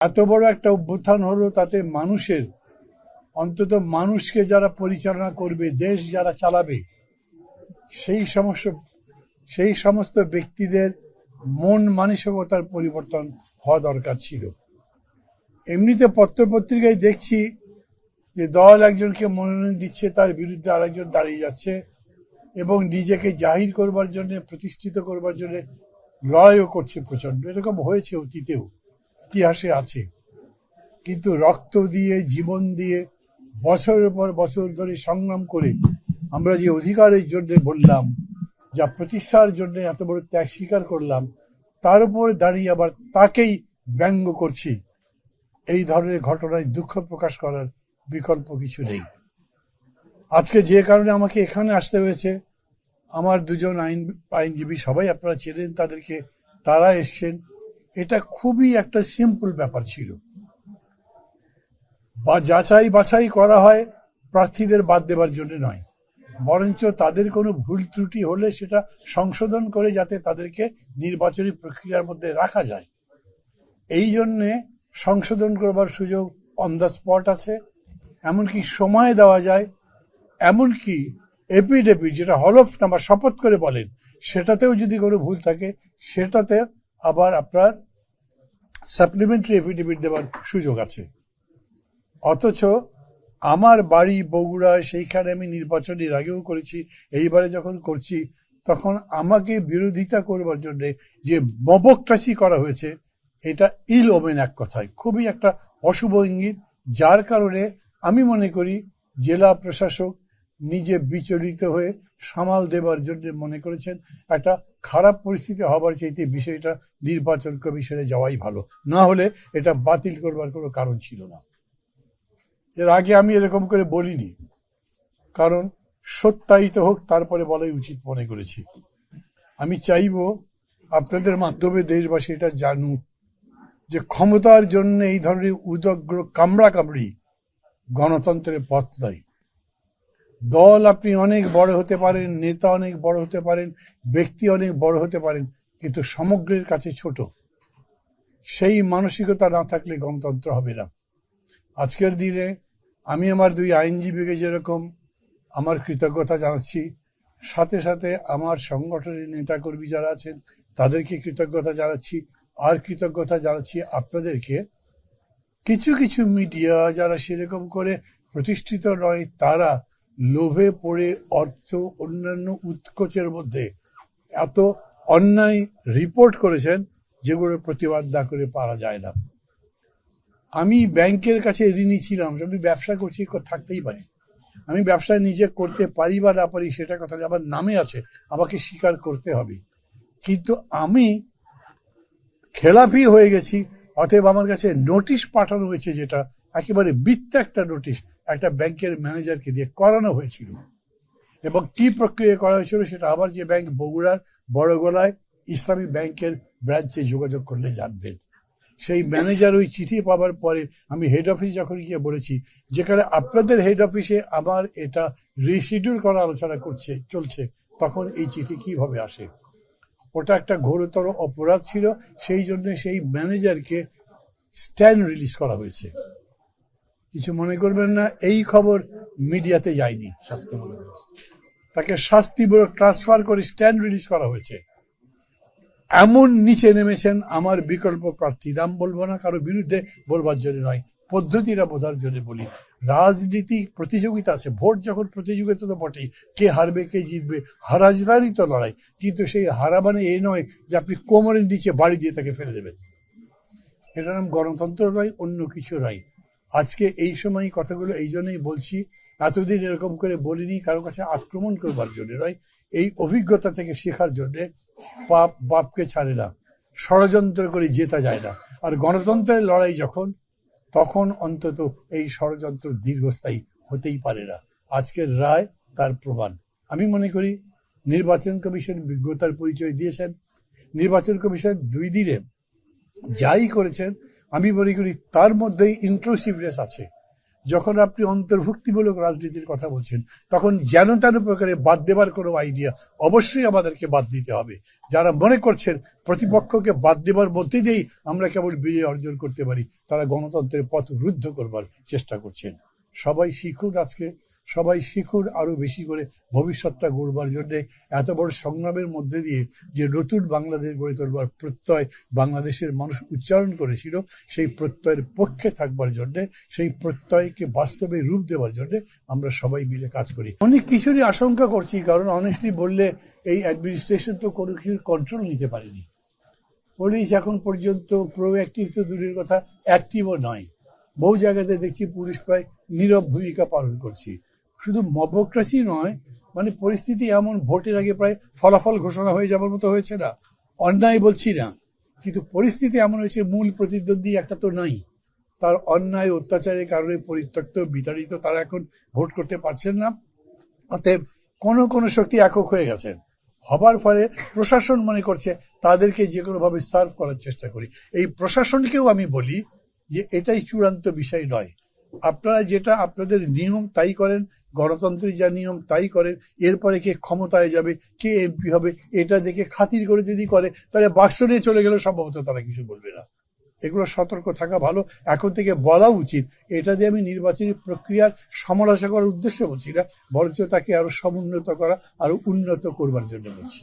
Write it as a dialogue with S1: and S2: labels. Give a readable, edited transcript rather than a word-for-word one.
S1: এত বড় একটা অভ্যুত্থান হলো, তাতে মানুষের, অন্তত মানুষকে যারা পরিচালনা করবে, দেশ যারা চালাবে, সেই সমস্ত সেই সমস্ত ব্যক্তিদের মন মানসিকতার পরিবর্তন হওয়া দরকার ছিল। এমনিতে পত্রপত্রিকায় দেখছি যে দল একজনকে মনোনয়ন দিচ্ছে, তার বিরুদ্ধে আরেকজন দাঁড়িয়ে যাচ্ছে এবং নিজেকে জাহির করবার জন্য, প্রতিষ্ঠিত করবার জন্য লড়াইও করছে প্রচন্ড। এরকম হয়েছে অতীতেও, ইতিহাসে আছে। কিন্তু রক্ত দিয়ে, জীবন দিয়ে, বছরের পর বছর ধরে সংগ্রাম করে আমরা যে অধিকারের জন্য বললাম, যা প্রতিষ্ঠার জন্য এত বড় ত্যাগ স্বীকার করলাম, তার উপর দাঁড়িয়ে আবার তাকেই ব্যঙ্গ করছি, এই ধরনের ঘটনায় দুঃখ প্রকাশ করার বিকল্প কিছু নেই। আজকে যে কারণে আমাকে এখানে আসতে হয়েছে, আমার দুজন আইনজীবী, সবাই আপনারা চেনেন তাদেরকে, তারা এসছেন। এটা খুবই একটা সিম্পল ব্যাপার ছিল। বা যাচাই বাছাই করা হয় প্রার্থীদের বাদ দেবার জন্য নয়, বরঞ্চ তাদের কোনো ভুল ত্রুটি হলে সেটা সংশোধন করে যাতে তাদেরকে নির্বাচনী প্রক্রিয়ার মধ্যে রাখা যায়, এই জন্যে সংশোধন করবার সুযোগ অন দ্য স্পট আছে। এমনকি সময় দেওয়া যায়, এমনকি এপিডেপিড, যেটা হলফনামা বা শপথ করে বলেন, সেটাতেও যদি কোনো ভুল থাকে সেটাতে আবার আপনার সাপ্লিমেন্টারি এফিডেভিট দেওয়ার সুযোগ আছে। অথচ আমার বাড়ি বগুড়া, সেইখানে আমি নির্বাচনের আগেও করেছি, এইবারে যখন করছি তখন আমাকে বিরোধিতা করবার জন্য যে মবক্রাসি করা হয়েছে, এটা ইল ওমেন, এক কথায় খুবই একটা অশুভ ইঙ্গিত। যার কারণে আমি মনে করি জেলা প্রশাসক নিজে বিচলিত হয়ে সামাল দেবার জন্য মনে করেছেন একটা খারাপ পরিস্থিতি হবার চাইতে বিষয়টা নির্বাচন কমিশনে যাওয়াই ভালো, না হলে এটা বাতিল করবার কোনো কারণ ছিল না। এর আগে আমি এরকম করে বলিনি, কারণ সত্যায়িত হোক তারপরে বলাই উচিত মনে করেছি। আমি চাইব আপনাদের মাধ্যমে দেশবাসী এটা জানুক যে ক্ষমতার জন্য এই ধরনের উদগ্র কামড়াকামড়ি গণতন্ত্রের পথ নয়। দল আপনি অনেক বড় হতে পারেন, নেতা অনেক বড় হতে পারেন, ব্যক্তি অনেক বড় হতে পারেন, কিন্তু সমগ্রের কাছে ছোট। সেই মানসিকতা না থাকলে গণতন্ত্র হবে না। আজকের দিনে আমি আমার দুই আইনজীবীকে যেরকম আমার কৃতজ্ঞতা জানাচ্ছি, সাথে সাথে আমার সংগঠনের নেতাকর্মী যারা আছেন তাদেরকে কৃতজ্ঞতা জানাচ্ছি, আর কৃতজ্ঞতা জানাচ্ছি আপনাদেরকে। কিছু কিছু মিডিয়া যারা সেরকম করে প্রতিষ্ঠিত নয়, তারা লোভে পড়ে অর্থ, অন্যান্য উৎকোচের মধ্যে এত অন্যায় রিপোর্ট করেছেন যেগুলোর প্রতিবাদ না করে পারা যায় না। আমি ব্যাংকের কাছে ঋণী ছিলাম, আমি ব্যবসা করছি, থাকতেই পারি, আমি ব্যবসা নিজে করতে পারি বা না পারি সেটা কথা আমার নামে আছে, আমাকে স্বীকার করতে হবে। কিন্তু আমি খেলাপি হয়ে গেছি, অতএব আমার কাছে নোটিশ পাঠানো হয়েছে, যেটা একেবারে মিথ্যা একটা নোটিশ, একটা ব্যাংকের ম্যানেজারকে দিয়ে করানো হয়েছিল। এবং কি প্রক্রিয়া করা হয়েছিল সেটা আবার যে ব্যাংক বগুড়ার বড়গোলায় ইসলামী ব্যাংকের ব্রাঞ্চে যোগাযোগ করলে জানবেন। সেই ম্যানেজার ওই চিঠি পাওয়ার পরে আমি হেড অফিস যখন গিয়ে বলেছি, যেখানে আপনাদের হেড অফিসে আমার এটা রিশিডিউল করা আলোচনা চলছে, তখন এই চিঠি কিভাবে আসে? ওটা একটা ঘোরতর অপরাধ ছিল, সেই জন্য সেই ম্যানেজারকে স্ট্যান্ড রিলিজ করা হয়েছে। কিছু মনে করবেন না, এই খবর মিডিয়াতে যায়নি, তাকে শাস্তিমূলক ট্রান্সফার করে স্ট্যান্ড রিলিজ করা হয়েছে। এমন নিচে নেমেছেন আমার বিকল্প প্রার্থী, নাম বলবো না, কারো বিরুদ্ধে বলবার জন্য নয়, পদ্ধতিটা বোঝার জন্য বলি। রাজনীতি প্রতিযোগিতা আছে, ভোট যখন প্রতিযোগিতা তো বটেই, কে হারবে কে জিতবে, হারাজদারই তো লড়াই। কিন্তু সেই হারা মানে এই নয় যে আপনি কোমরের নিচে বাড়ি দিয়ে তাকে ফেলে দেবেন, এটার নাম গণতন্ত্র নয়, অন্য কিছু নয়। আজকে এই সময় কথাগুলো এই জন্যই বলছি, এতদিন এরকম করে বলিনি কারো কাছে আক্রমণ করবার জন্য নয়, এই অভিজ্ঞতা থেকে শেখার জন্য। পাপ বাপকে ছাড়ে না, ষড়যন্ত্র করে জেতা যায় না, আর গণতন্ত্রের লড়াই যখন, তখন অন্তত এই ষড়যন্ত্র দীর্ঘস্থায়ী হতেই পারে না। আজকের রায় তার প্রমাণ। আমি মনে করি নির্বাচন কমিশন বিজ্ঞতার পরিচয় দিয়েছেন। নির্বাচন কমিশন 2 দিনে যাই করেছেন, আমি মনে করি তার মধ্যেই ইনক্লুসিভনেস আছে। যখন আপনি অন্তর্ভুক্তিমূলক রাজনীতির কথা বলছেন, তখন যেন তেন প্রকারে বাদ দেবার কোনো আইডিয়া অবশ্যই আমাদেরকে বাদ দিতে হবে। যারা মনে করছেন প্রতিপক্ষকে বাদ দেবার মধ্যে দিয়েই আমরা কেবল বিজয় অর্জন করতে পারি, তারা গণতন্ত্রের পথ রুদ্ধ করবার চেষ্টা করছেন। সবাই শিখুন, আজকে সবাই শিখুন আরো বেশি করে ভবিষ্যৎটা গড়বার জন্য। এত বড় সংগ্রামের মধ্যে দিয়ে যে নতুন বাংলাদেশ গড়ে তোলবার প্রত্যয় বাংলাদেশের মানুষ উচ্চারণ করেছিল, সেই প্রত্যয়ের পক্ষে থাকবার জন্য, সেই প্রত্যয়কে বাস্তবে রূপ দেওয়ার জন্য আমরা সবাই মিলে কাজ করি। অনেক কিছুরই আশঙ্কা করছি, কারণ অনেস্টলি বললে এই অ্যাডমিনিস্ট্রেশন তো কোনো কিছুর কন্ট্রোল নিতে পারেনি। পুলিশ এখন পর্যন্ত প্রোঅ্যাক্টিভ তো দূরের কথা, অ্যাক্টিভও নয়। বহু জায়গাতে দেখছি পুলিশ প্রায় নীরব ভূমিকা পালন করছে। শুধু মবক্রেসি নয়, মানে পরিস্থিতি এমন, ভোটের আগে প্রায় ফলাফল ঘোষণা হয়ে যাবার মতো হয়েছে না। অন্যায় বলছি না, কিন্তু পরিস্থিতি এমন হয়েছে, মূল প্রতিদ্বন্দ্বী একটা তো নাই, তার অন্যায় অত্যাচারের কারণে পরিত্যক্ত বিতাড়িত, তারা এখন ভোট করতে পারছেন না। অতএব কোনো শক্তি একক হয়ে গেছেন, হবার ফলে প্রশাসন মনে করছে তাদেরকে যে কোনোভাবে সার্ভ করার চেষ্টা করি। এই প্রশাসনকেও আমি বলি যে এটাই চূড়ান্ত বিষয় নয়। আপনারা যেটা আপনাদের নিয়ম তাই করেন, গণতন্ত্রের যা নিয়ম তাই করেন। এরপরে কে ক্ষমতায় যাবে, কে এমপি হবে, এটা দেখে খাতির করে যদি করে, তাহলে বাক্স নিয়ে চলে গেলেও সম্ভবত তারা কিছু বলবে না। এগুলো সতর্ক থাকা ভালো, এখন থেকে বলা উচিত। এটা দিয়ে আমি নির্বাচনী প্রক্রিয়ার সমালোচনা করার উদ্দেশ্যে বলছি না, বরঞ্চ তাকে আরো সমুন্নত করা, আরো উন্নত করবার জন্য বলছি।